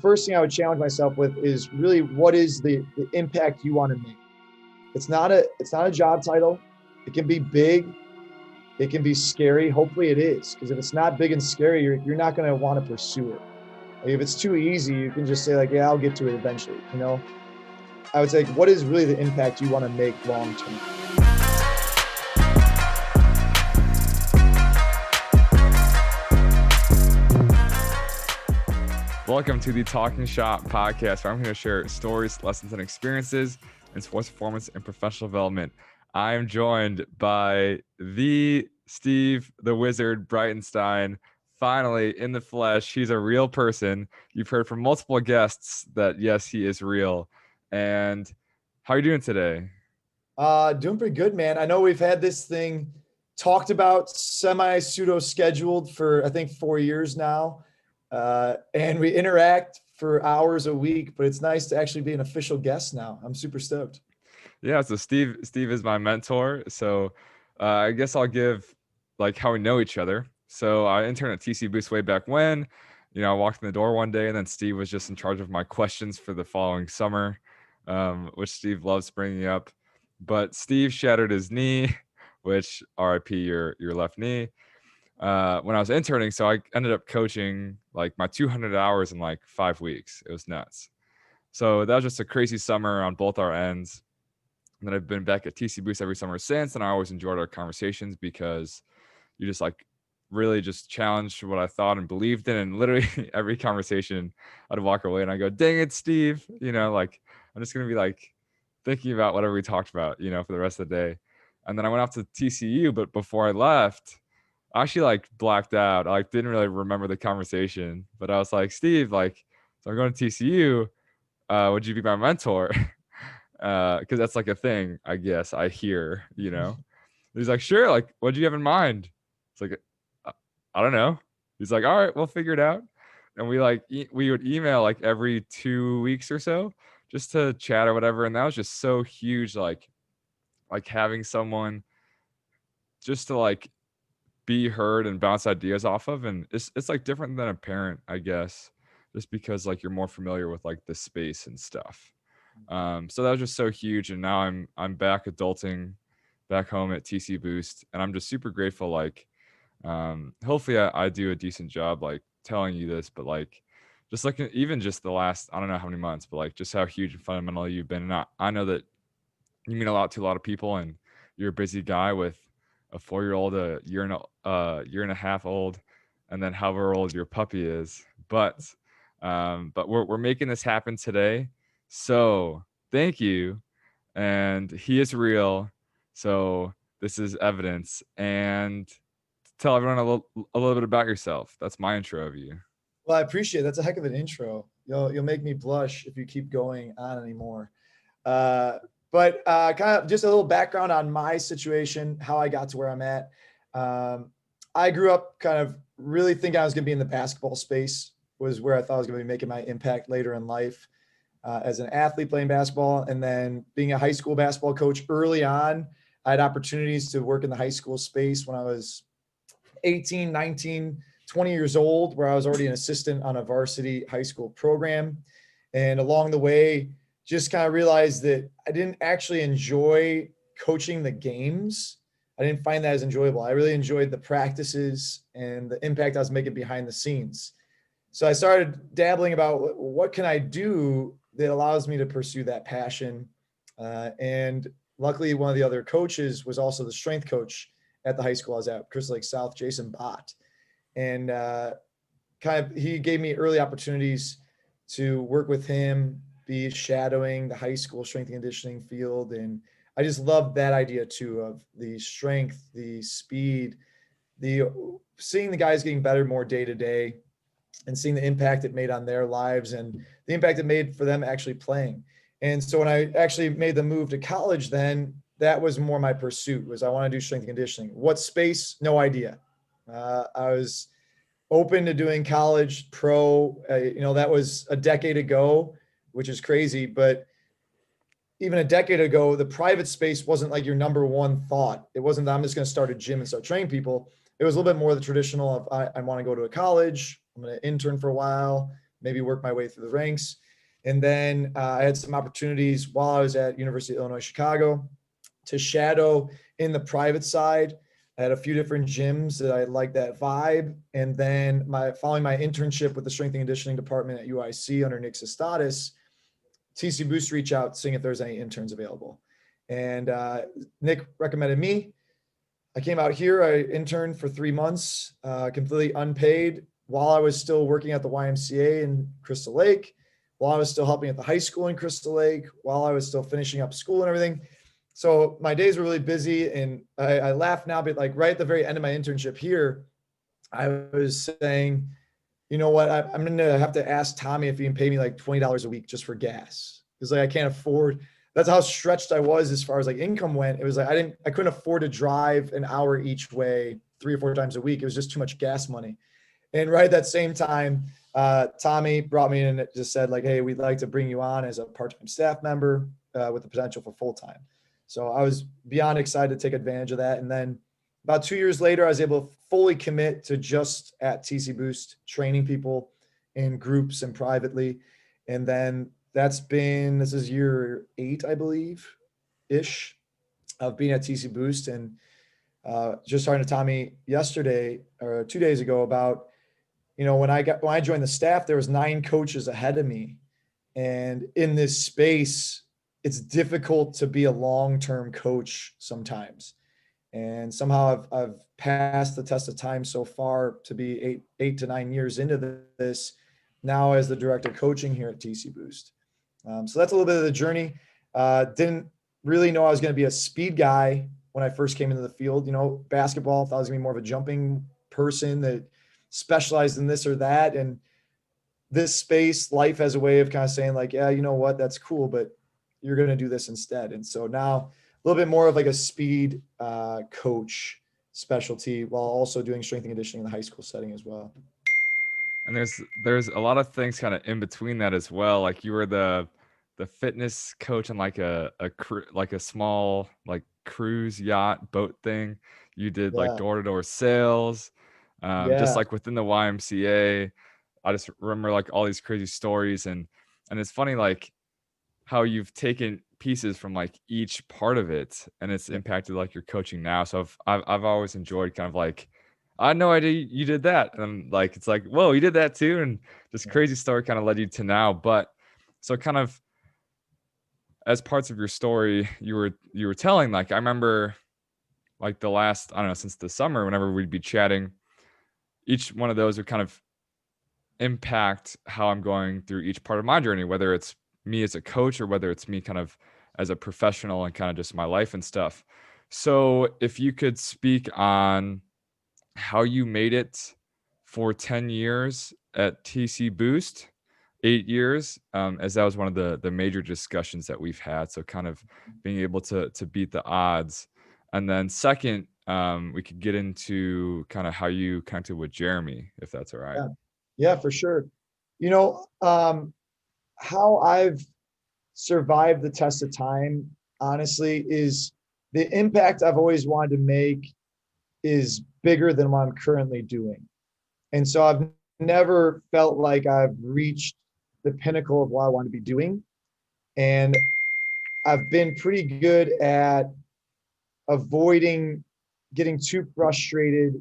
first thing I would challenge myself with is really what is the impact you want to make. It's not a job title. It can be big. It can be scary. Hopefully it is, because if it's not big and scary, you're not going to want to pursue it. Like if it's too easy, you can just say like, yeah, I'll get to it eventually. I would say, what is really the impact you want to make long term? Welcome to the Talking Shop podcast, where I'm going to share stories, lessons, and experiences in sports performance and professional development. I am joined by the Steve, the Wizard Breitenstein, finally in the flesh. He's a real person. You've heard from multiple guests that, yes, he is real. And how are you doing today? Doing pretty good, man. I know we've had this thing talked about, semi-pseudo scheduled for, I think, 4 years now. And we interact for hours a week, but it's nice to actually be an official guest now. I'm super stoked. Yeah, so Steve is my mentor. So I guess I'll give like how we know each other. So I interned at TCBoost way back when. I walked in the door one day, and then Steve was just in charge of my questions for the following summer, which Steve loves bringing up. But Steve shattered his knee, which RIP your left knee, when I was interning. So I ended up coaching like my 200 hours in like 5 weeks. It was nuts. So that was just a crazy summer on both our ends. And then I've been back at TCBoost every summer since, and I always enjoyed our conversations because you just like really just challenged what I thought and believed in. And literally every conversation I'd walk away and I go, dang it, Steve, like I'm just going to be like thinking about whatever we talked about, for the rest of the day. And then I went off to TCU, but before I left, I actually like blacked out. I like didn't really remember the conversation, but I was like, Steve, like, so I'm going to TCU. Would you be my mentor? Because that's like a thing, I guess I hear, He's like, sure. Like, what do you have in mind? It's like, I don't know. He's like, all right, we'll figure it out. And we like, we would email like every 2 weeks or so just to chat or whatever. And that was just so huge. Like having someone just to like be heard and bounce ideas off of. And it's like different than a parent, I guess, just because like you're more familiar with like the space and stuff. So that was just so huge. And now I'm back adulting back home at TCBoost, and I'm just super grateful. Like, hopefully I do a decent job, like telling you this, but like, just like even just the last, I don't know how many months, but like just how huge and fundamental you've been. And I know that you mean a lot to a lot of people, and you're a busy guy with a 4-year-old, a year and a half old, and then however old your puppy is. But we're making this happen today. So thank you. And he is real. So this is evidence. And tell everyone a little bit about yourself. That's my intro of you. Well, I appreciate it. That's a heck of an intro. You'll make me blush if you keep going on anymore. But kind of just a little background on my situation, how I got to where I'm at. I grew up kind of really thinking I was going to be in the basketball space, was where I thought I was going to be making my impact later in life, as an athlete playing basketball. And then being a high school basketball coach early on, I had opportunities to work in the high school space when I was 18, 19, 20 years old, where I was already an assistant on a varsity high school program. And along the way, just kind of realized that I didn't actually enjoy coaching the games. I didn't find that as enjoyable. I really enjoyed the practices and the impact I was making behind the scenes. So I started dabbling about what can I do that allows me to pursue that passion. And luckily, one of the other coaches was also the strength coach at the high school I was at, Crystal Lake South, Jason Bott. And he gave me early opportunities to work with him, be shadowing the high school strength and conditioning field. And I just loved that idea too, of the strength, the speed, seeing the guys getting better more day to day, and seeing the impact it made on their lives and the impact it made for them actually playing. And so when I actually made the move to college, then that was more my pursuit, was I want to do strength and conditioning. What space? No idea. I was open to doing college pro, that was a decade ago, which is crazy. But even a decade ago, the private space wasn't like your number one thought. It wasn't that I'm just going to start a gym and start training people. It was a little bit more the traditional of I want to go to a college. I'm going to intern for a while, maybe work my way through the ranks. And then I had some opportunities while I was at University of Illinois, Chicago to shadow in the private side. I had a few different gyms that I liked that vibe. And then following my internship with the strength and conditioning department at UIC under Nick Sistatis, TCBoost reached out seeing if there's any interns available. And Nick recommended me. I came out here, I interned for 3 months, completely unpaid while I was still working at the YMCA in Crystal Lake, while I was still helping at the high school in Crystal Lake, while I was still finishing up school and everything. So my days were really busy, and I laugh now, but like right at the very end of my internship here, I was saying, you know what, I'm going to have to ask Tommy if he can pay me like $20 a week just for gas. Because like I can't afford, that's how stretched I was as far as like income went. It was like I couldn't afford to drive an hour each way 3 or 4 times a week. It was just too much gas money. And right at that same time, Tommy brought me in and just said like, hey, we'd like to bring you on as a part-time staff member with the potential for full-time. So I was beyond excited to take advantage of that. And then about 2 years later, I was able to fully commit to just at TCBoost, training people in groups and privately. And then this is year 8, I believe, ish, of being at TCBoost. And just talking to Tommy yesterday or 2 days ago about, when I joined the staff, there was 9 coaches ahead of me. And in this space, it's difficult to be a long-term coach sometimes. And somehow I've passed the test of time so far to be 8 to 9 years into this now as the director of coaching here at TCBoost. So that's a little bit of the journey. Didn't really know I was going to be a speed guy when I first came into the field. Basketball, thought I was going to be more of a jumping person that specialized in this or that. And this space, life has a way of kind of saying like, yeah, you know what, that's cool, but you're going to do this instead. And so now a little bit more of like a speed coach specialty while also doing strength and conditioning in the high school setting as well. And there's a lot of things kind of in between that as well. Like you were the fitness coach on like a small like cruise yacht boat thing. You did like Yeah. door-to-door sales, just Yeah. like within the YMCA. I just remember like all these crazy stories, and it's funny like how you've taken pieces from like each part of it and it's impacted like your coaching now. So I've always enjoyed kind of like, I had no idea you did that. And like, it's like, whoa, you did that too. And this crazy story kind of led you to now. But so kind of as parts of your story you were telling, like, I remember like the last, I don't know, since the summer, whenever we'd be chatting, each one of those would kind of impact how I'm going through each part of my journey, whether it's me as a coach or whether it's me kind of as a professional and kind of just my life and stuff. So if you could speak on how you made it for 10 years at TCBoost, 8 years, as that was one of the major discussions that we've had. So kind of being able to beat the odds. And then second, we could get into kind of how you connected with Jeremy, if that's all right. Yeah, for sure. How I've survived the test of time, honestly, is the impact I've always wanted to make is bigger than what I'm currently doing. And so I've never felt like I've reached the pinnacle of what I want to be doing. And I've been pretty good at avoiding getting too frustrated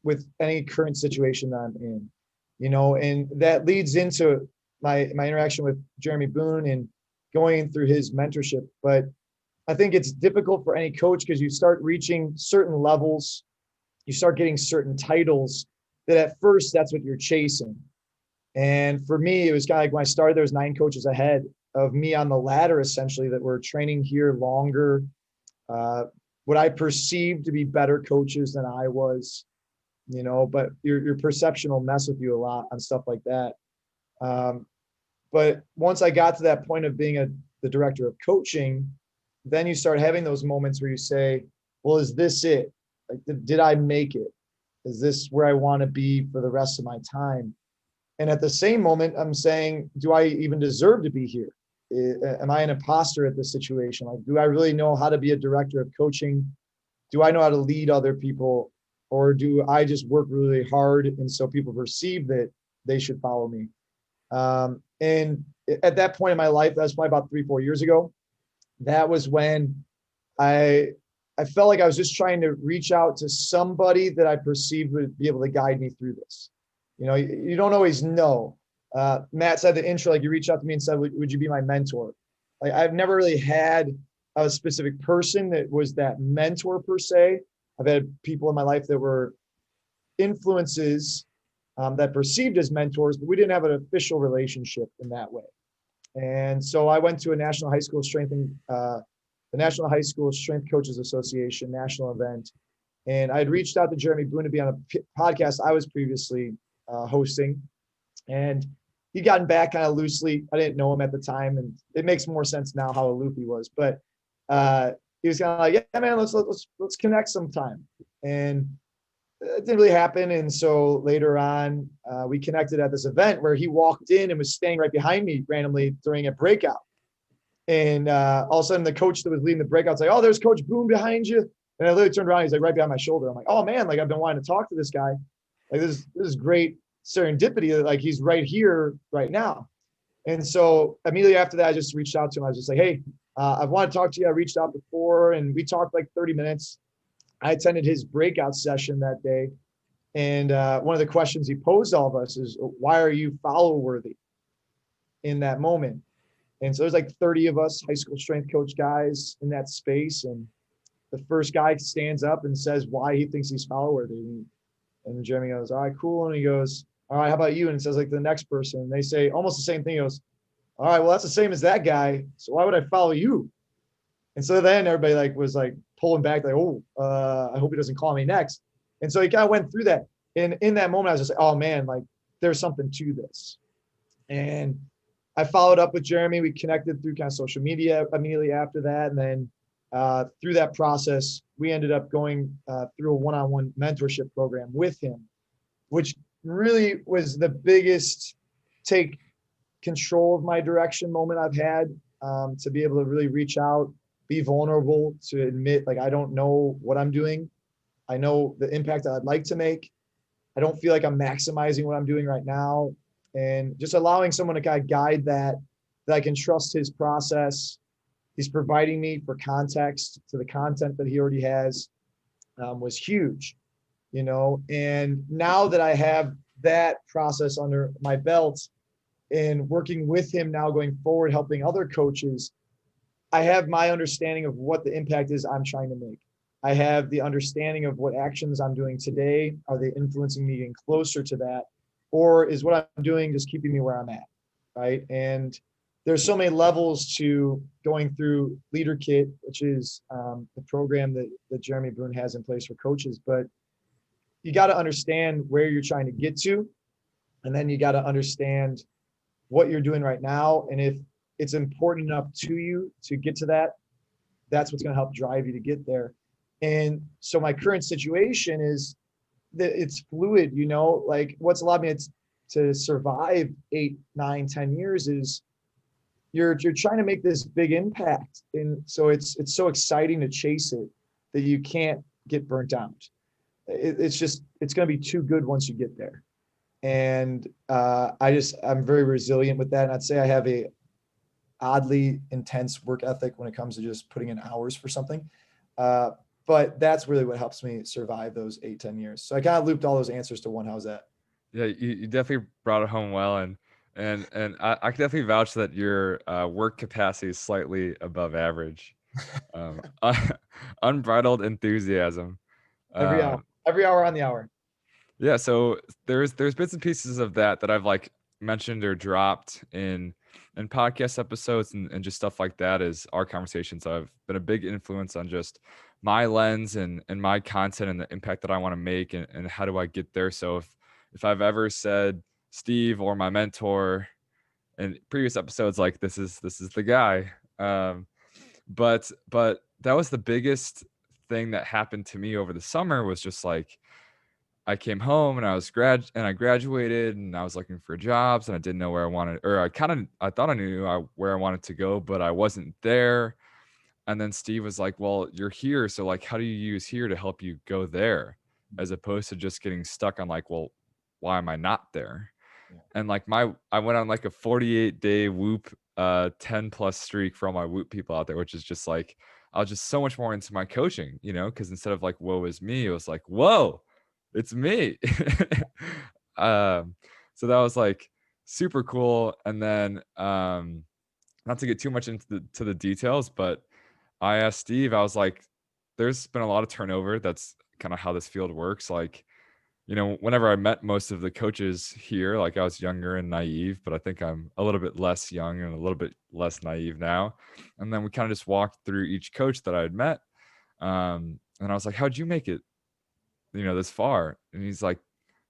with any current situation that I'm in, and that leads into my interaction with Jeremy Boone and going through his mentorship. But I think it's difficult for any coach because you start reaching certain levels, you start getting certain titles that at first that's what you're chasing. And for me, it was kind of like when I started, there was 9 coaches ahead of me on the ladder, essentially, that were training here longer, what I perceived to be better coaches than I was, but your perception will mess with you a lot on stuff like that. But once I got to that point of being the director of coaching, then you start having those moments where you say, well, is this it? Like, did I make it? Is this where I want to be for the rest of my time? And at the same moment, I'm saying, do I even deserve to be here? Am I an imposter at this situation? Like, do I really know how to be a director of coaching? Do I know how to lead other people? Or do I just work really hard and so people perceive that they should follow me? And at that point in my life, that was probably about 3, 4 years ago. That was when I I felt like I was just trying to reach out to somebody that I perceived would be able to guide me through this. You don't always know. Matt said the intro, like you reached out to me and said, would you be my mentor? Like I've never really had a specific person that was that mentor per se. I've had people in my life that were influences that perceived as mentors, but we didn't have an official relationship in that way. And so I went to a national high school the National High School Strength Coaches Association national event, and I had reached out to Jeremy Boone to be on a podcast I was previously hosting, and he'd gotten back kind of loosely. I didn't know him at the time, and it makes more sense now how aloof he was. But he was kind of like, "Yeah, man, let's connect sometime." And it didn't really happen. And so later on, we connected at this event where he walked in and was staying right behind me randomly during a breakout. And all of a sudden, the coach that was leading the breakout's like, "Oh, there's Coach Boone behind you." And I literally turned around. He's like right behind my shoulder. I'm like, "Oh man, like I've been wanting to talk to this guy. Like this is great serendipity. That like he's right here right now." And so immediately after that, I just reached out to him. I was just like, "Hey, I've wanted to talk to you. I reached out before, and we talked like 30 minutes. I attended his breakout session that day, and one of the questions he posed all of us is, why are you follow worthy in that moment?" And so there's like 30 of us high school strength coach guys in that space. And the first guy stands up and says why he thinks he's follow worthy. And Jeremy goes, "All right, cool." And he goes, "All right, how about you?" And it says like the next person. And they say almost the same thing. He goes, "All right, well, that's the same as that guy. So why would I follow you?" And so then everybody like was like pulling back, like, "Oh, I hope he doesn't call me next." And so he kind of went through that. And in that moment, I was just like, "Oh man, like there's something to this." And I followed up with Jeremy. We connected through kind of social media immediately after that. And then through that process, we ended up going through a one-on-one mentorship program with him, which really was the biggest take control of my direction moment I've had, to be able to really reach out, be vulnerable, to admit like I don't know what I'm doing. I know the impact that I'd like to make. I don't feel like I'm maximizing what I'm doing right now. And just allowing someone to kind of guide that I can trust his process. He's providing me for context to the content that he already has, was huge, and now that I have that process under my belt and working with him now going forward, helping other coaches, I have my understanding of what the impact is I'm trying to make. I have the understanding of what actions I'm doing today. Are they influencing me getting closer to that? Or is what I'm doing just keeping me where I'm at? Right. And there's so many levels to going through Leader Kit, which is the program that Jeremy Boone has in place for coaches. But you got to understand where you're trying to get to. And then you got to understand what you're doing right now. And if it's important enough to you to get to that, that's what's going to help drive you to get there. And so my current situation is that it's fluid, like what's allowed me to survive 8, 9, 10 years is you're trying to make this big impact. And so it's so exciting to chase it that you can't get burnt out. It's going to be too good once you get there. And I'm very resilient with that. And I'd say I have a oddly intense work ethic when it comes to just putting in hours for something. But that's really what helps me survive those 8, 10 years. So I kind of looped all those answers to one. How's that? Yeah, you definitely brought it home well, and I can definitely vouch that your work capacity is slightly above average. Um, unbridled enthusiasm. Every Uh, hour, every hour on the hour. yeah, so there's bits and pieces of that I've like mentioned or dropped in podcast episodes and just stuff like that is our conversations. I've been a big influence on just my lens and my content and the impact that I want to make and how do I get there. So if I've ever said Steve or my mentor in previous episodes, like this is the guy. But that was the biggest thing that happened to me over the summer was just like I came home and I graduated and I was looking for jobs and I didn't know where I wanted, or I thought I knew where I wanted to go, but I wasn't there. And then Steve was like, "Well, you're here, so like, how do you use here to help you go there, as opposed to just getting stuck on like, well, why am I not there?" And like I went on like a 48-day Whoop 10 plus streak for all my Whoop people out there, which is just like I was just so much more into my coaching, because instead of like woe is me, it was like, whoa, it's me. um, so that was like super cool. And then not to get too much into the details, but I asked Steve, I was like, there's been a lot of turnover. That's kind of how this field works. Like, whenever I met most of the coaches here, like I was younger and naive, but I think I'm a little bit less young and a little bit less naive now. And then we kind of just walked through each coach that I had met. And I was like, how'd you make it, this far? And he's like,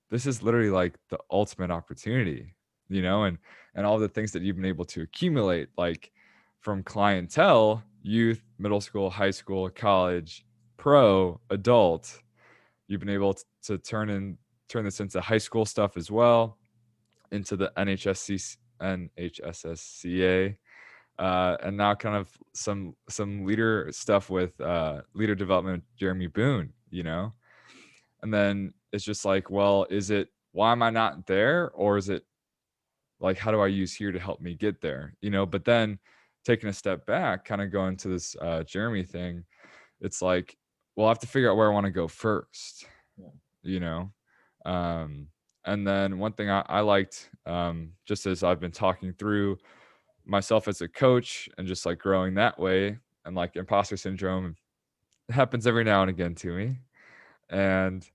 this is literally like the ultimate opportunity, and all the things that you've been able to accumulate, like from clientele, youth, middle school, high school, college, pro, adult. You've been able to turn this into high school stuff as well, into the NHSSCA, and now kind of some leader stuff with leader development, Jeremy Boone, and then it's just like, well, is it why am I not there, or is it like how do I use here to help me get there, But then taking a step back, kind of going to this Jeremy thing, it's like, well, I have to figure out where I want to go first, you know um and then one thing I liked, just as I've been talking through myself as a coach and just like growing that way, and like imposter syndrome happens every now and again to me, and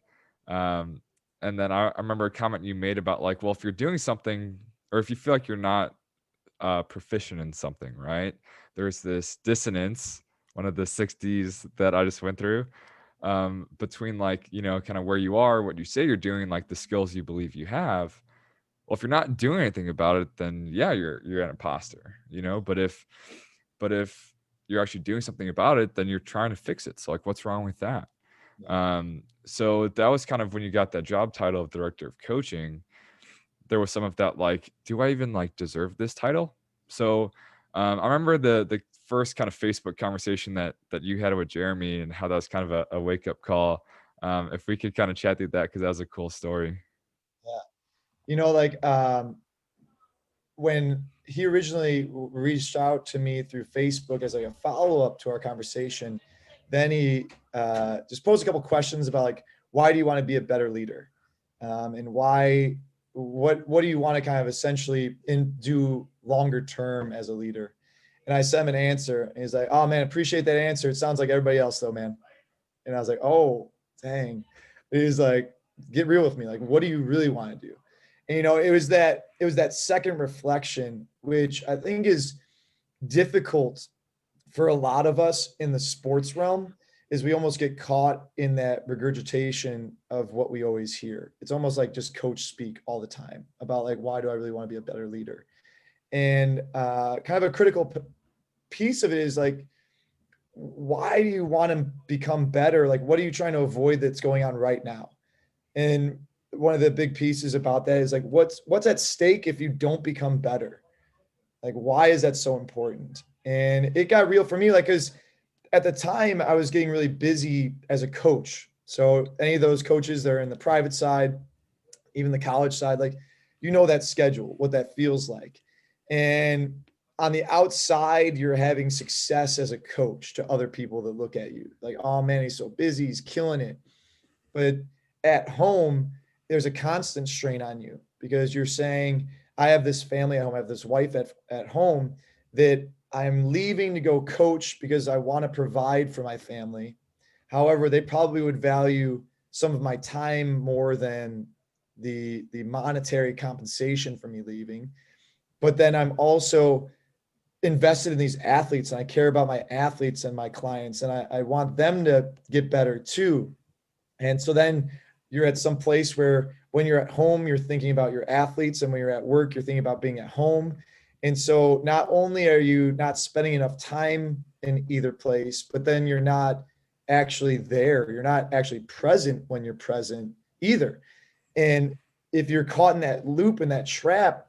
um and then I remember a comment you made about like, well, if you're doing something, or if you feel like you're not proficient in something, right, there's this dissonance, one of the 60s that I just went through, between like, kind of where you are, what you say you're doing, like the skills you believe you have. Well, if you're not doing anything about it, then yeah, you're an imposter, but if you're actually doing something about it, then you're trying to fix it. So like, what's wrong with that? So that was kind of when you got that job title of director of coaching. There was some of that, like, do I even like deserve this title? So I remember the first kind of Facebook conversation that you had with Jeremy, and how that was kind of a wake up call. If we could kind of chat through that, because that was a cool story. Yeah. Like when he originally reached out to me through Facebook as like a follow-up to our conversation, then he just posed a couple questions about like, why do you want to be a better leader? And what do you want to kind of essentially do longer term as a leader? And I sent him an answer, and he's like, oh man, appreciate that answer. It sounds like everybody else though, man. And I was like, oh, dang. He's like, get real with me. Like, what do you really want to do? And it was that second reflection, which I think is difficult for a lot of us in the sports realm, is we almost get caught in that regurgitation of what we always hear. It's almost like just coach speak all the time about like, why do I really want to be a better leader? And kind of a critical piece of it is like, why do you want to become better? Like, what are you trying to avoid that's going on right now? And one of the big pieces about that is like, what's at stake if you don't become better? Like, why is that so important? And it got real for me, like, because at the time I was getting really busy as a coach. So any of those coaches that are in the private side, even the college side, like, that schedule, what that feels like. And on the outside, you're having success as a coach to other people that look at you like, oh man, he's so busy, he's killing it. But at home, there's a constant strain on you because you're saying, I have this family at home, I have this wife at home that I'm leaving to go coach because I want to provide for my family. However, they probably would value some of my time more than the monetary compensation for me leaving. But then I'm also invested in these athletes, and I care about my athletes and my clients, and I want them to get better too. And so then you're at some place where when you're at home, you're thinking about your athletes, and when you're at work, you're thinking about being at home. And so not only are you not spending enough time in either place, but then you're not actually there. You're not actually present when you're present either. And if you're caught in that loop, in that trap,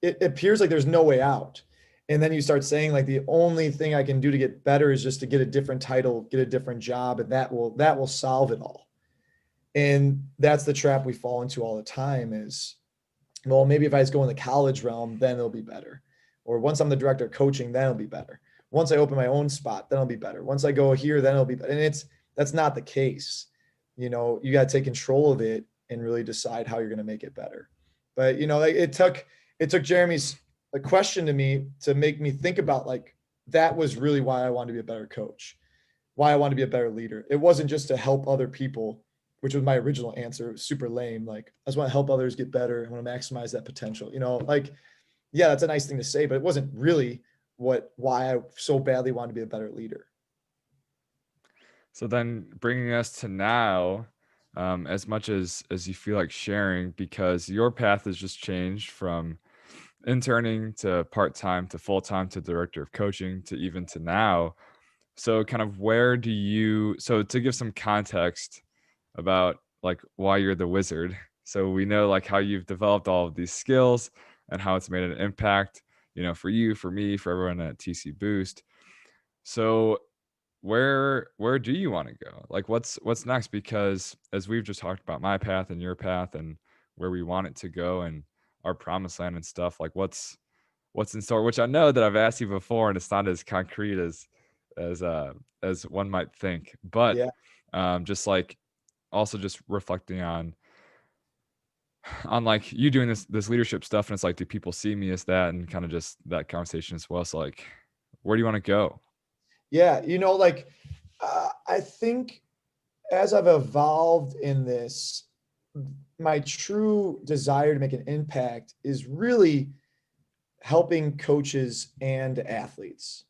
it appears like there's no way out. And then you start saying like, the only thing I can do to get better is just to get a different title, get a different job, and that will solve it all. And that's the trap we fall into all the time, is well, maybe if I just go in the college realm, then it'll be better. Or once I'm the director of coaching, then it'll be better. Once I open my own spot, then it'll be better. Once I go here, then it'll be better. And that's not the case. You know, you got to take control of it and really decide how you're going to make it better. But you know, like it took Jeremy's a question to me to make me think about like that was really why I wanted to be a better coach, why I wanted to be a better leader. It wasn't just to help other people, which was my original answer. It was super lame. Like I just want to help others get better. I want to maximize that potential. You know, like yeah, that's a nice thing to say, but it wasn't really why I so badly wanted to be a better leader. So then bringing us to now, as much as you feel like sharing, because your path has just changed from interning to part-time to full-time to director of coaching to even to now. So kind of where do you, so to give some context about like why you're the wizard. So we know like how you've developed all of these skills and how it's made an impact, for you, for me, for everyone at TCBoost. So where do you want to go? Like what's next? Because as we've just talked about my path and your path and where we want it to go and our promised land and stuff, like what's in store, which I know that I've asked you before and it's not as concrete as one might think. But Yeah. just like also just reflecting on like you doing this leadership stuff, and it's like, do people see me as that, and kind of just that conversation as well. So like, where do you want to go? Yeah. You know, like I think as I've evolved in this, my true desire to make an impact is really helping coaches and athletes.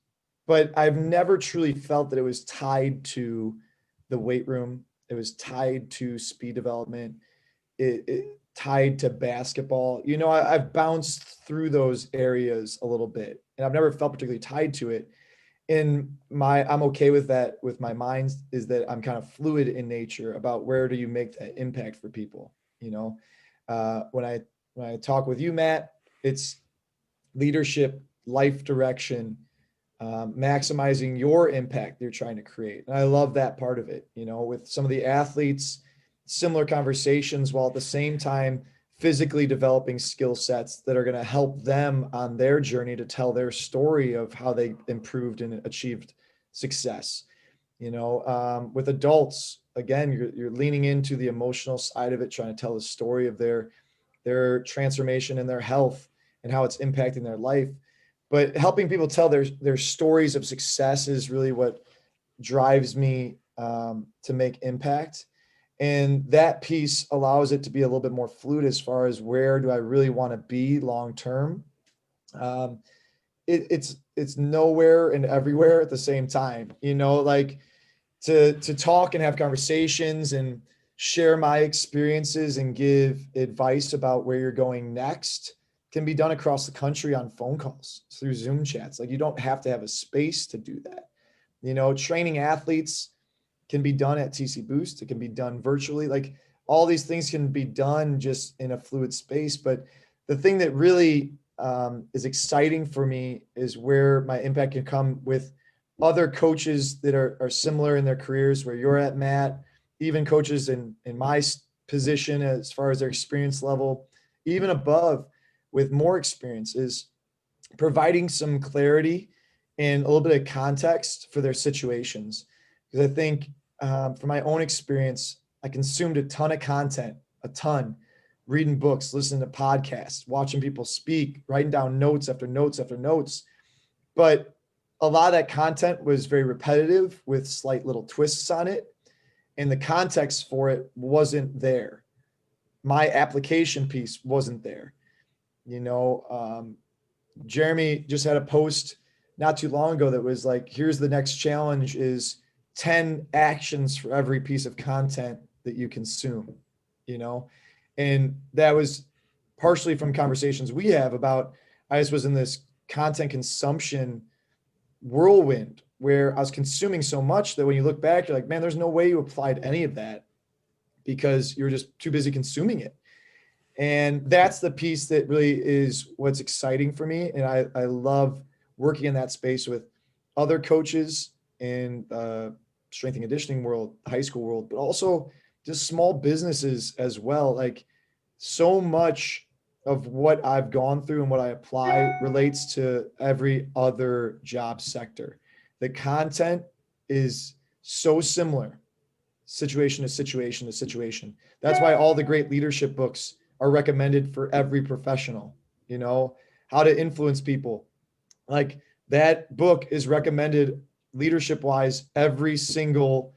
But I've never truly felt that it was tied to the weight room. It was tied to speed development. It tied to basketball. You know, I've bounced through those areas a little bit, and I've never felt particularly tied to it. And I'm okay with that. With my mind is that I'm kind of fluid in nature about where do you make that impact for people. You know, when I talk with you, Matt, it's leadership, life direction, maximizing your impact you're trying to create. And I love that part of it, you know, with some of the athletes, similar conversations while at the same time physically developing skill sets that are going to help them on their journey to tell their story of how they improved and achieved success. You know, with adults, again, you're leaning into the emotional side of it, trying to tell the story of their transformation and their health and how it's impacting their life. But helping people tell their stories of success is really what drives me to make impact. And that piece allows it to be a little bit more fluid as far as where do I really want to be long term. Um, it's nowhere and everywhere at the same time. You know, like to talk and have conversations and share my experiences and give advice about where you're going next can be done across the country on phone calls through Zoom chats. Like you don't have to have a space to do that. You know, training athletes can be done at TCBoost. It can be done virtually. Like all these things can be done just in a fluid space. But the thing that really is exciting for me is where my impact can come with other coaches that are similar in their careers where you're at, Matt, even coaches in my position as far as their experience level, even above with more experience, is providing some clarity and a little bit of context for their situations. Because I think from my own experience, I consumed a ton of content, a ton, reading books, listening to podcasts, watching people speak, writing down notes after notes after notes. But a lot of that content was very repetitive with slight little twists on it. And the context for it wasn't there. My application piece wasn't there. You know, Jeremy just had a post not too long ago that was like, here's the next challenge is 10 actions for every piece of content that you consume, you know? And that was partially from conversations we have about, I just was in this content consumption whirlwind where I was consuming so much that when you look back, you're like, man, there's no way you applied any of that because you're just too busy consuming it. And that's the piece that really is what's exciting for me. And I love working in that space with other coaches in strength and conditioning world, high school world, but also just small businesses as well. Like so much of what I've gone through and what I apply relates to every other job sector. The content is so similar, situation to situation to situation. That's why all the great leadership books are recommended for every professional, you know, how to influence people. Like that book is recommended leadership wise every single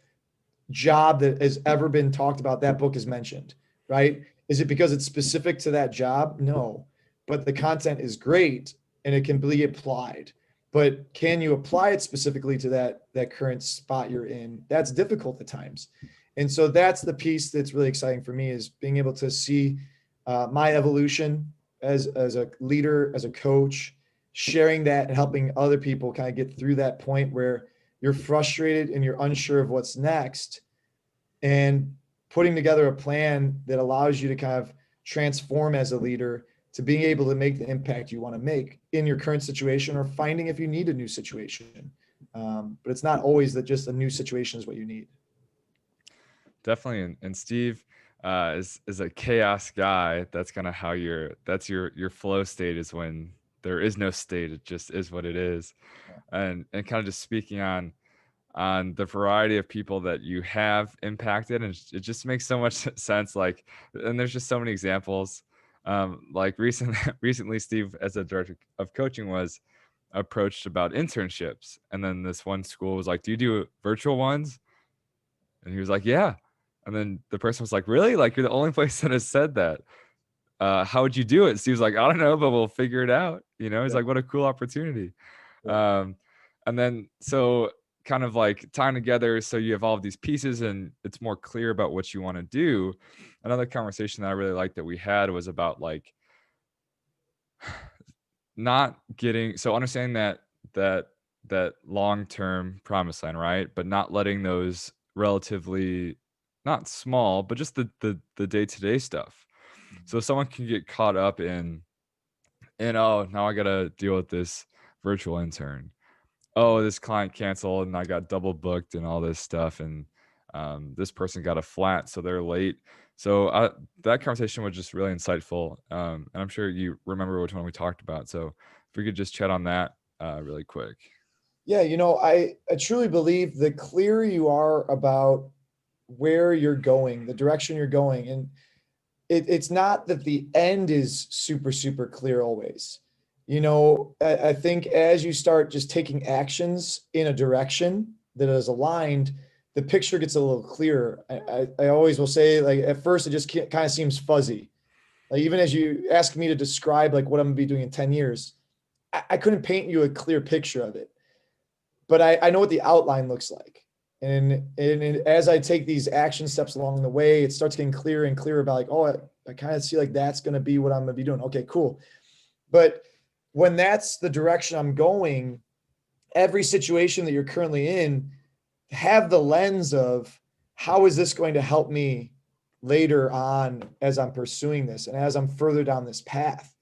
job that has ever been talked about, that book is mentioned, right? Is it because it's specific to that job? No, but the content is great and it can be applied. But can you apply it specifically to that current spot you're in? That's difficult at times. And so that's the piece that's really exciting for me, is being able to see my evolution as a leader, as a coach, sharing that and helping other people kind of get through that point where you're frustrated and you're unsure of what's next, and putting together a plan that allows you to kind of transform as a leader to being able to make the impact you want to make in your current situation, or finding if you need a new situation. But it's not always that just a new situation is what you need. Definitely. And Steve is a chaos guy. That's kind of how that's your flow state, is when there is no state. It just is what it is. And kind of just speaking on the variety of people that you have impacted, and it just makes so much sense. Like, and there's just so many examples. Like recently, Steve, as a director of coaching, was approached about internships, and then this one school was like, "Do you do virtual ones?" And he was like, "Yeah." And then the person was like, "Really? Like, you're the only place that has said that. How would you do it?" Steve's like, "I don't know, but we'll figure it out." You know, he's Yeah. like, "What a cool opportunity." Yeah. Um, and then so kind of like tying together, so you have all of these pieces and it's more clear about what you want to do. Another conversation that I really liked that we had was about like not getting, so understanding that that long-term promise line, right? But not letting those relatively not small, but just the day-to-day stuff. So someone can get caught up in, oh, now I gotta deal with this virtual intern. Oh, this client canceled and I got double booked and all this stuff. And this person got a flat, so they're late. So that conversation was just really insightful. And I'm sure you remember which one we talked about. So if we could just chat on that really quick. Yeah, I truly believe the clearer you are about where you're going, the direction you're going, and it's not that the end is super, super clear always. I think as you start just taking actions in a direction that is aligned, the picture gets a little clearer. I always will say, like, at first it just kind of seems fuzzy. Like, even as you ask me to describe like what I'm gonna be doing in 10 years, I couldn't paint you a clear picture of it, but I know what the outline looks like. And as I take these action steps along the way, it starts getting clearer and clearer about like, oh, I kind of see like that's going to be what I'm going to be doing. Okay, cool. But when that's the direction I'm going, every situation that you're currently in, have the lens of how is this going to help me later on as I'm pursuing this and as I'm further down this path,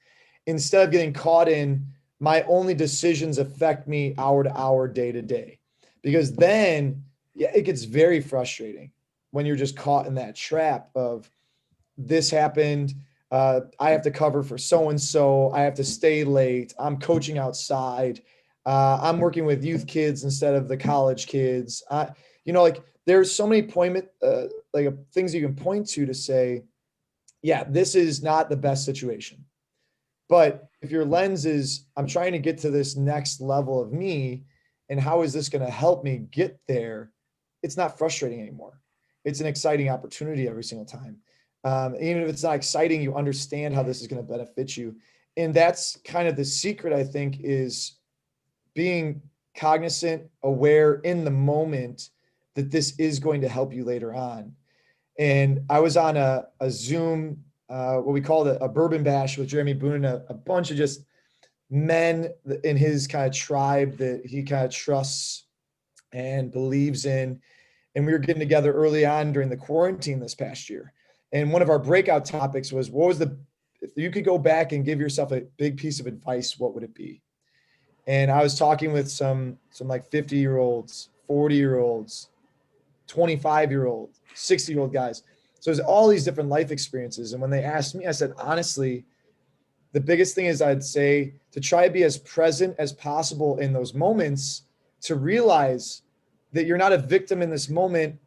instead of getting caught in my only decisions affect me hour to hour, day to day. Because then, yeah, it gets very frustrating when you're just caught in that trap of this happened. I have to cover for so and so. I have to stay late. I'm coaching outside. I'm working with youth kids instead of the college kids. Like there's so many things you can point to say, yeah, this is not the best situation. But if your lens is, I'm trying to get to this next level of me, and how is this going to help me get there? It's not frustrating anymore. It's an exciting opportunity every single time. Even if it's not exciting, you understand how this is going to benefit you. And that's kind of the secret, I think, is being cognizant, aware in the moment that this is going to help you later on. And I was on a Zoom, what we called a bourbon bash with Jeremy Boone and a bunch of just men in his kind of tribe that he kind of trusts and believes in. And we were getting together early on during the quarantine this past year. And one of our breakout topics was, if you could go back and give yourself a big piece of advice, what would it be? And I was talking with some like 50-year-olds, 40-year-olds, 25-year-old, 60-year-old guys. So there's all these different life experiences. And when they asked me, I said, honestly, the biggest thing is I'd say to try to be as present as possible in those moments, to realize that you're not a victim in this moment.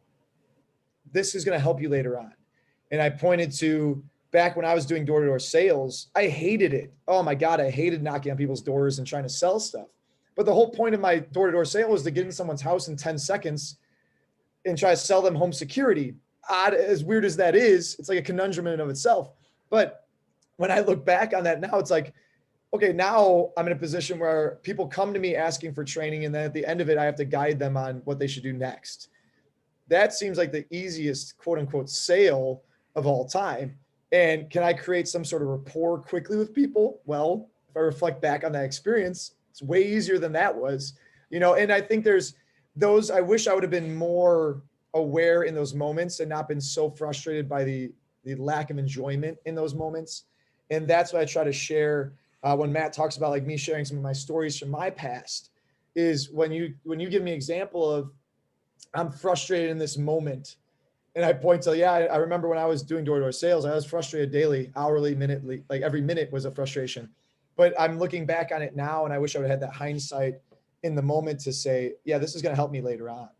This is going to help you later on. And I pointed to back when I was doing door-to-door sales, I hated it. Oh my God, I hated knocking on people's doors and trying to sell stuff. But the whole point of my door-to-door sale was to get in someone's house in 10 seconds and try to sell them home security. Odd, as weird as that is, it's like a conundrum in and of itself. But when I look back on that now, it's like, okay, now I'm in a position where people come to me asking for training, and then at the end of it, I have to guide them on what they should do next. That seems like the easiest quote unquote sale of all time. And can I create some sort of rapport quickly with people? Well, if I reflect back on that experience, it's way easier than that was, and I think there's those, I wish I would have been more aware in those moments and not been so frustrated by the lack of enjoyment in those moments. And that's what I try to share when Matt talks about like me sharing some of my stories from my past, is when you give me an example of I'm frustrated in this moment. And I point to, I remember when I was doing door-to-door sales, I was frustrated daily, hourly, minutely, like every minute was a frustration. But I'm looking back on it now, and I wish I would have had that hindsight in the moment to say, yeah, this is going to help me later on.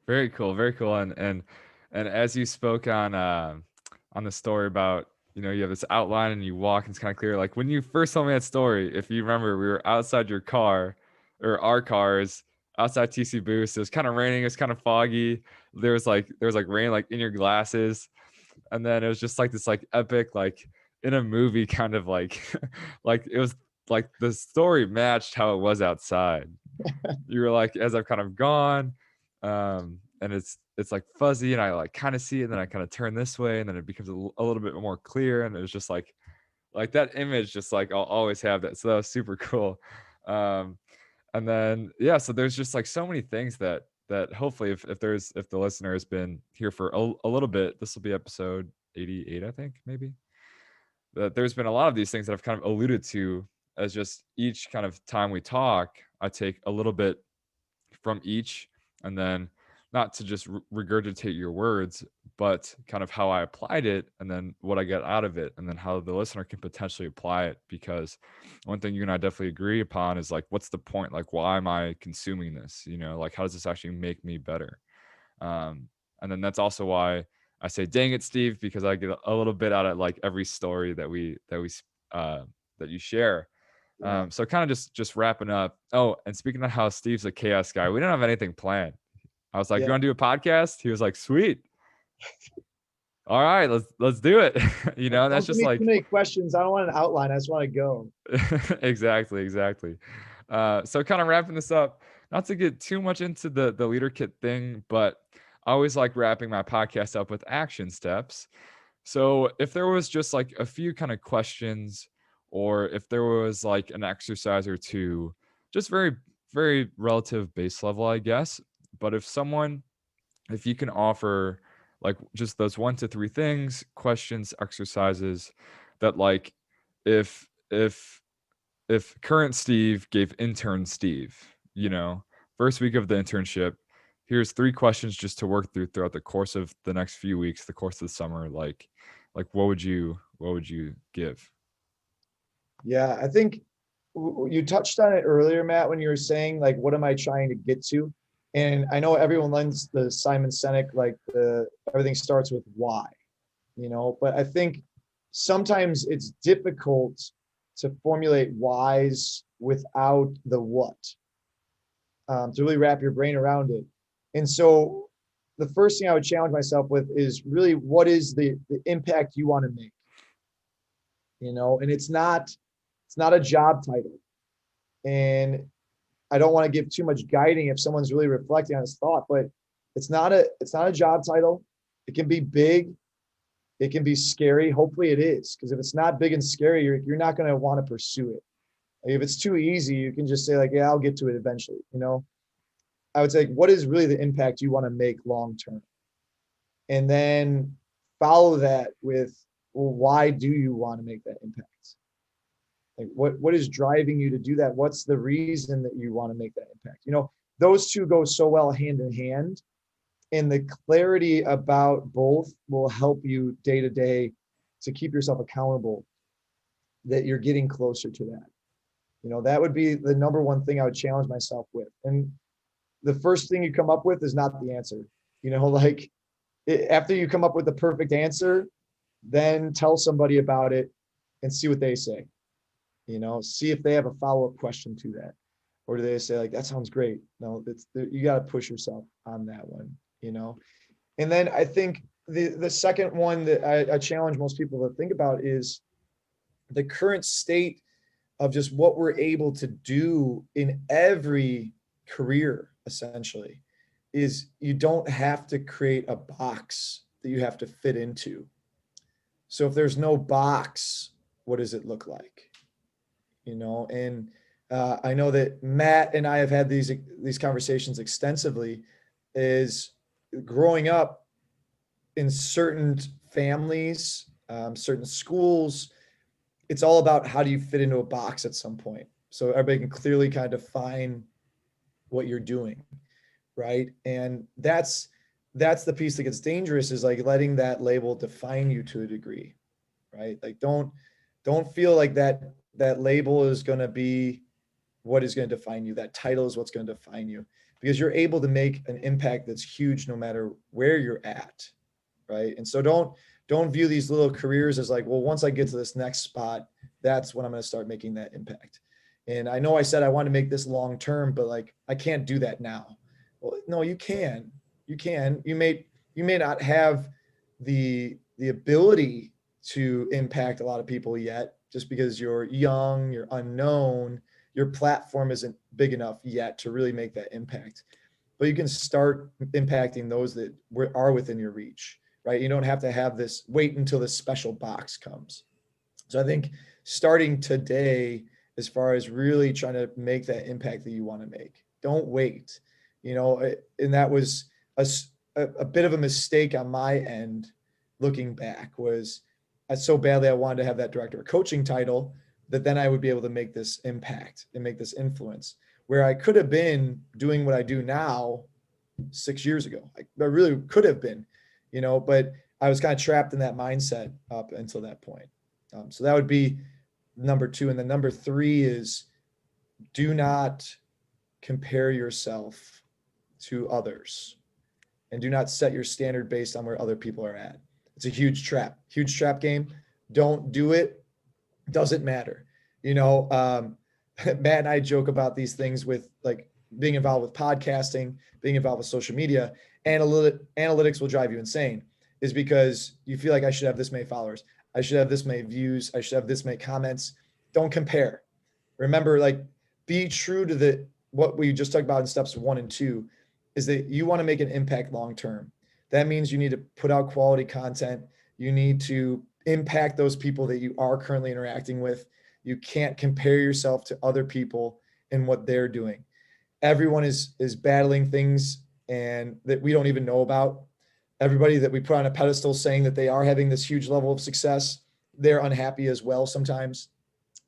Very cool. Very cool. And as you spoke on the story about, you have this outline and you walk and it's kind of clear. Like when you first told me that story, if you remember, we were outside your car, or our cars outside TCBoost. It was kind of raining. It was kind of foggy. There was like rain like in your glasses, and then it was just like this like epic like in a movie kind of like like it was like the story matched how it was outside. You were like, as I've kind of gone, and it's like fuzzy, and I like kind of see it, and then I kind of turn this way, and then it becomes a little bit more clear, and it was just like that image, just like I'll always have that. So that was super cool. And then so there's just like so many things that hopefully if the listener has been here for a little bit, this will be episode 88, I think, maybe, that there's been a lot of these things that I've kind of alluded to, as just each kind of time we talk, I take a little bit from each, and then not to just regurgitate your words, but kind of how I applied it, and then what I get out of it, and then how the listener can potentially apply it. Because one thing you and I definitely agree upon is like, what's the point? Like, why am I consuming this? Like, how does this actually make me better? And then that's also why I say, dang it, Steve, because I get a little bit out of like every story that you share. So kind of just wrapping up. Oh, and speaking of how Steve's a chaos guy, we didn't have anything planned. I was like, you want to do a podcast? He was like, sweet. All right, let's do it. And that's just like, too many questions. I don't want an outline. I just want to go. Exactly. So kind of wrapping this up, not to get too much into the leader kit thing, but I always like wrapping my podcast up with action steps. So if there was just like a few kind of questions, or if there was like an exercise or two, just very, very relative base level, I guess. But if you can offer like just those 1 to 3 things, questions, exercises, that like if current Steve gave intern Steve, first week of the internship, here's 3 questions just to work throughout the course of the next few weeks, the course of the summer, like what would you give? Yeah, I think you touched on it earlier, Matt, when you were saying like, what am I trying to get to? And I know everyone learns the Simon Sinek, like everything starts with why, but I think sometimes it's difficult to formulate whys without the what, to really wrap your brain around it. And so the first thing I would challenge myself with is really, what is the impact you want to make? And it's not a job title. And I don't want to give too much guiding if someone's really reflecting on his thought, but it's not a job title. It can be big. It can be scary. Hopefully it is, because if it's not big and scary, you're not going to want to pursue it. Like if it's too easy, you can just say like, yeah, I'll get to it eventually. I would say, what is really the impact you want to make long term? And then follow that with, well, why do you want to make that impact? Like what is driving you to do that? What's the reason that you want to make that impact? Those two go so well hand in hand, and the clarity about both will help you day to day to keep yourself accountable. that you're getting closer to that. That would be the number one thing I would challenge myself with. And the first thing you come up with is not the answer. Like after you come up with the perfect answer, then tell somebody about it and see what they say. See if they have a follow-up question to that. Or do they say like, that sounds great? No, you got to push yourself on that one, And then I think the second one that I challenge most people to think about is the current state of just what we're able to do in every career, essentially, is you don't have to create a box that you have to fit into. So if there's no box, what does it look like? And I know that Matt and I have had these conversations extensively. Is growing up in certain families, certain schools, it's all about how do you fit into a box at some point. So everybody can clearly kind of define what you're doing, right? And that's the piece that gets dangerous, is like letting that label define you to a degree, right? Like don't feel like that label is going to be what is going to define you. That title is what's going to define you, because you're able to make an impact that's huge no matter where you're at, right? And so don't view these little careers as like, well, once I get to this next spot, that's when I'm going to start making that impact. And I know I said I want to make this long term, but like I can't do that now. Well, no, you can. You may not have the ability to impact a lot of people yet, just because you're young, you're unknown, your platform isn't big enough yet to really make that impact. But you can start impacting those that are within your reach, right? You don't have to wait until this special box comes. So I think starting today, as far as really trying to make that impact that you want to make, don't wait. And that was a bit of a mistake on my end. Looking back, was so badly I wanted to have that director of coaching title, that then I would be able to make this impact and make this influence, where I could have been doing what I do now 6 years ago. I really could have been, but I was kind of trapped in that mindset up until that point. So that would be number 2. And then number 3 is, do not compare yourself to others, and do not set your standard based on where other people are at. It's a huge trap game. Don't do it. Doesn't matter. Matt and I joke about these things with like being involved with podcasting, being involved with social media. Analytics will drive you insane, is because you feel like I should have this many followers, I should have this many views, I should have this many comments. Don't compare. Remember, like, be true to what we just talked about in steps 1 and 2, is that you want to make an impact long term. That means you need to put out quality content. You need to impact those people that you are currently interacting with. You can't compare yourself to other people and what they're doing. Everyone is battling things and that we don't even know about. Everybody that we put on a pedestal saying that they are having this huge level of success, they're unhappy as well sometimes.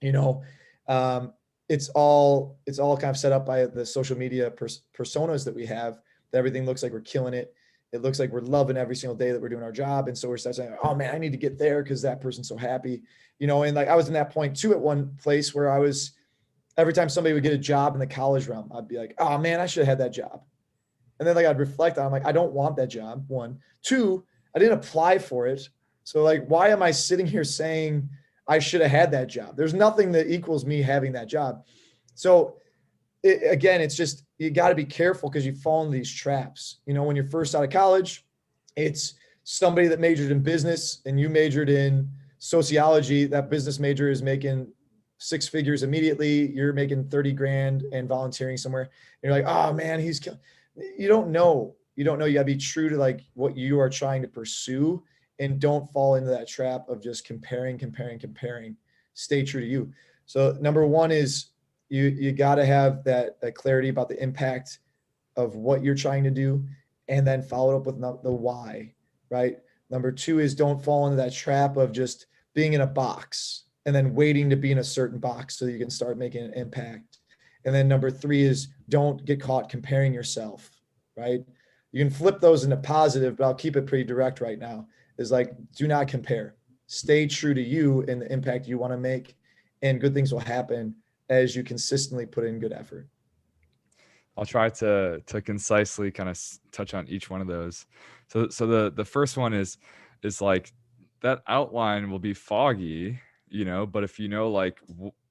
It's all kind of set up by the social media personas that we have, that everything looks like we're killing it. It looks like we're loving every single day that we're doing our job. And so we're starting saying, oh man, I need to get there because that person's so happy, and like I was in that point too, at one place where I was, every time somebody would get a job in the college realm, I'd be like, oh man, I should have had that job. And then like I'd reflect on, I'm like, I don't want that job. 1, 2, I didn't apply for it. So like, why am I sitting here saying I should have had that job? There's nothing that equals me having that job. So again, it's just, you got to be careful, because you fall into these traps. When you're first out of college, it's somebody that majored in business and you majored in sociology. That business major is making 6 figures immediately. You're making 30 grand and volunteering somewhere. And you're like, oh man, you don't know. You gotta be true to like what you are trying to pursue, and don't fall into that trap of just comparing. Stay true to you. So number 1 is, you got to have that clarity about the impact of what you're trying to do, and then follow it up with the why, right? Number 2 is, don't fall into that trap of just being in a box and then waiting to be in a certain box so you can start making an impact. And then number 3 is, don't get caught comparing yourself, right? You can flip those into positive, but I'll keep it pretty direct right now, is like, do not compare. Stay true to you and the impact you want to make. and good things will happen as you consistently put in good effort. I'll try to concisely kind of touch on each one of those. So the first one is like that outline will be foggy, you know, but if you know like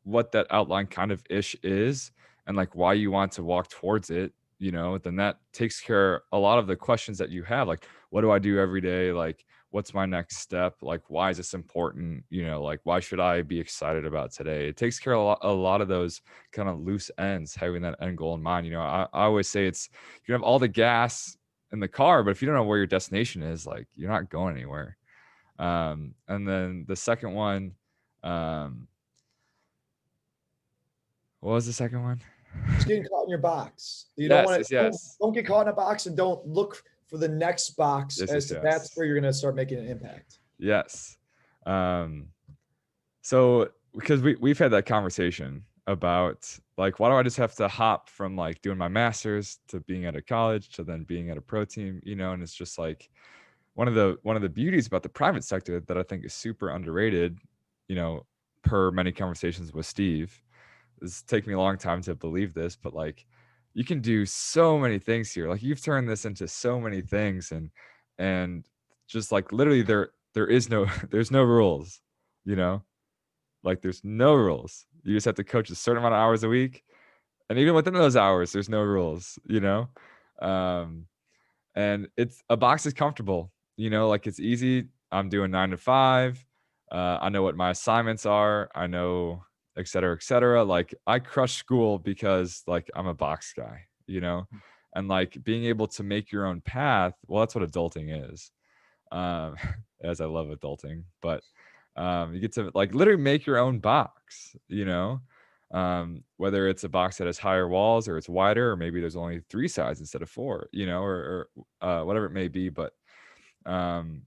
what that outline kind of ish is and like why you want to walk towards it, you know, then that takes care a lot of the questions that you have, like what do I do every day, like what's my next step, like why is this important, you know, like why should I be excited about today. It takes care of a lot of those kind of loose ends, having that end goal in mind. You know, I always say it's, you can have all the gas in the car, but if you don't know where your destination is, like you're not going anywhere. And then the second one, what was the second one? Just getting caught in your box. You don't Yes, want yes, to, yes. don't get caught in a box, and don't look for the next box Yes, as yes, to that's yes. where you're going to start making an impact. Yes. So because we've had that conversation about like, why do I just have to hop from like doing my master's to being at a college to then being at a pro team, you know? And it's just like one of the beauties about the private sector that I think is super underrated, you know, per many conversations with Steve. It's taken me a long time to believe this, but like you can do so many things here. Like you've turned this into so many things, and just like literally there is no there's no rules, you know? Like there's no rules. You just have to coach a certain amount of hours a week. And even within those hours, there's no rules, you know? Um, and it's a box is comfortable, you know, like it's easy. I'm doing 9 to 5. I know what my assignments are. I know, et cetera, et cetera. Like I crush school because like I'm a box guy, you know? And like being able to make your own path, well, that's what adulting is. Um, as I love adulting, but you get to like literally make your own box, you know, whether it's a box that has higher walls or it's wider, or maybe there's only 3 sides instead of 4, you know, or whatever it may be. But um,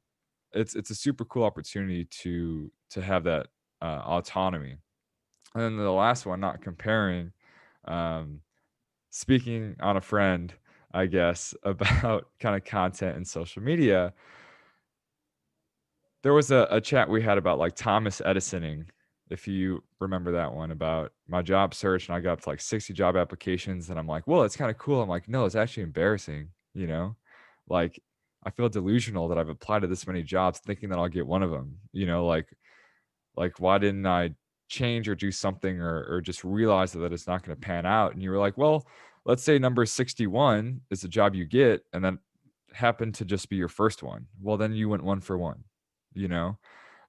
it's a super cool opportunity to have that autonomy. And then the last one, not comparing, um, speaking on a friend, I guess, about kind of content and social media. There was a chat we had about like Thomas Edisoning, if you remember that one, about my job search, and I got up to like 60 job applications, and I'm like, well, it's kind of cool. I'm like, no, it's actually embarrassing, you know? Like I feel delusional that I've applied to this many jobs thinking that I'll get one of them, you know, like why didn't I change or do something, or just realize that it's not going to pan out? And you were like, well, let's say number 61 is the job you get, and then happened to just be your first one. Well, then you went one for one, you know?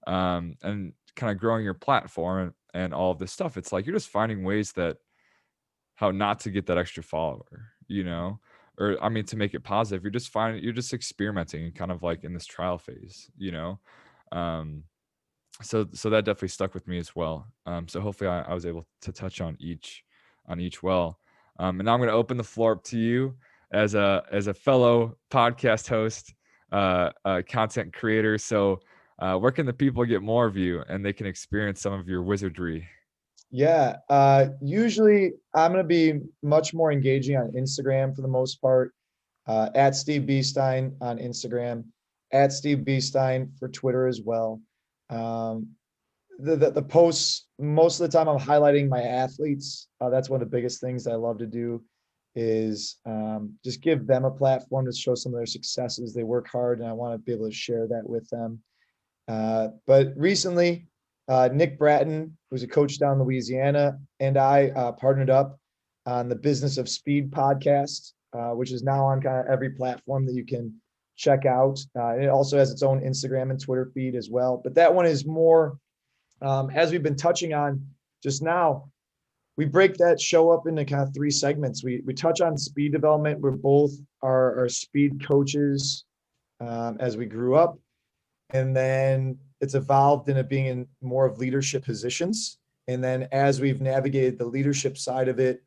And kind of growing your platform and all of this stuff. It's like you're just finding ways that how not to get that extra follower, you know, or I mean to make it positive. You're just experimenting and kind of like in this trial phase, you know. Um, so that definitely stuck with me as well. So hopefully I was able to touch on each well. And now I'm going to open the floor up to you as a fellow podcast host, content creator. So where can the people get more of you and they can experience some of your wizardry? Yeah. Usually I'm going to be much more engaging on Instagram for the most part. At Steve Breitenstein on Instagram, at Steve Breitenstein for Twitter as well. Um, the posts, most of the time I'm highlighting my athletes. That's one of the biggest things I love to do is just give them a platform to show some of their successes. They work hard, and I want to be able to share that with them. But recently, Nick Bratton, who's a coach down in Louisiana, and I partnered up on the Business of Speed podcast, which is now on kind of every platform that you can check out. It also has its own Instagram and Twitter feed as well. But that one is more, as we've been touching on just now, we break that show up into kind of 3 segments. We touch on speed development. We're both our speed coaches as we grew up. And then it's evolved into being in more of leadership positions. And then as we've navigated the leadership side of it,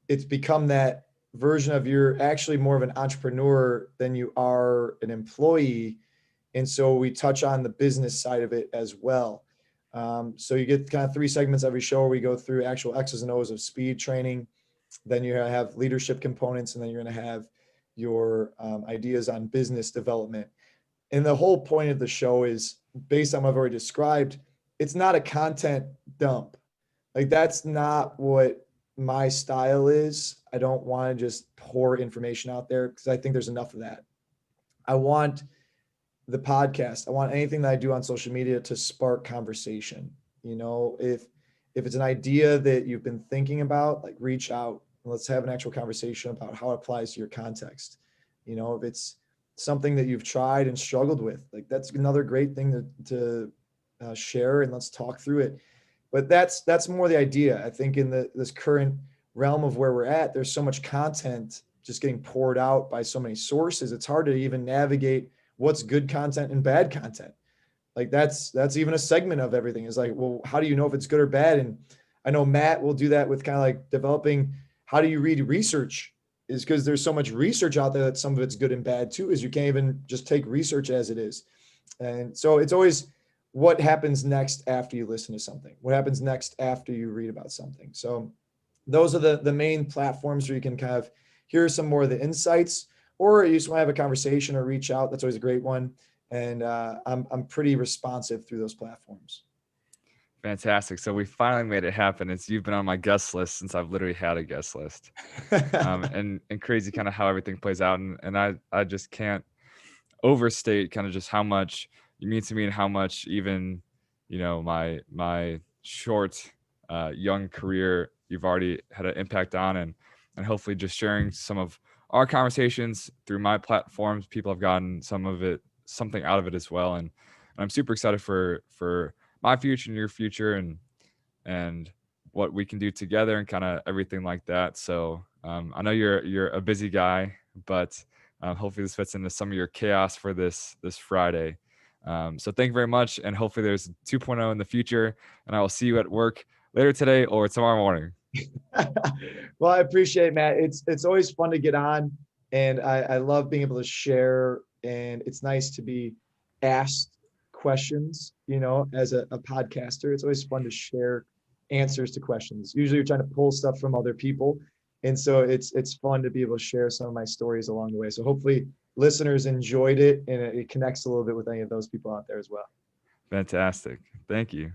it's become that version of you're actually more of an entrepreneur than you are an employee. And so we touch on the business side of it as well. So you get kind of 3 segments every show where we go through actual X's and O's of speed training. Then you're going to have leadership components, and then you're going to have your ideas on business development. And the whole point of the show is based on what I've already described. it's not a content dump. Like that's not what my style is. I don't want to just pour information out there because I think there's enough of that. I want the podcast. I want anything that I do on social media to spark conversation. You know, if it's an idea that you've been thinking about, like reach out and let's have an actual conversation about how it applies to your context. You know, if it's something that you've tried and struggled with, like that's another great thing to share and let's talk through it. But that's more the idea. I think in this current realm of where we're at, there's so much content just getting poured out by so many sources. It's hard to even navigate what's good content and bad content. Like that's even a segment of everything is like, well, how do you know if it's good or bad? And I know Matt will do that with kind of like developing, how do you read research, is because there's so much research out there that some of it's good and bad too, is you can't even just take research as it is. And so it's always what happens next after you listen to something, what happens next after you read about something. So those are the main platforms where you can kind of hear some more of the insights, or you just want to have a conversation or reach out. That's always a great one. And I'm pretty responsive through those platforms. Fantastic. So we finally made it happen. You've been on my guest list since I've literally had a guest list. And crazy kind of how everything plays out. And I just can't overstate kind of just how much you mean to me and how much even, my short, young career you've already had an impact on, and hopefully just sharing some of our conversations through my platforms. People have gotten something out of it as well. And I'm super excited for my future and your future, and what we can do together and kind of everything like that. So I know you're a busy guy, but hopefully this fits into some of your chaos for this Friday. So thank you very much, and hopefully there's 2.0 in the future, and I will see you at work later today or tomorrow morning. Well, I appreciate it, Matt. It's always fun to get on, and I love being able to share, and it's nice to be asked questions, as a podcaster. It's always fun to share answers to questions. Usually you're trying to pull stuff from other people. And so it's fun to be able to share some of my stories along the way. So hopefully listeners enjoyed it and it connects a little bit with any of those people out there as well. Fantastic. Thank you.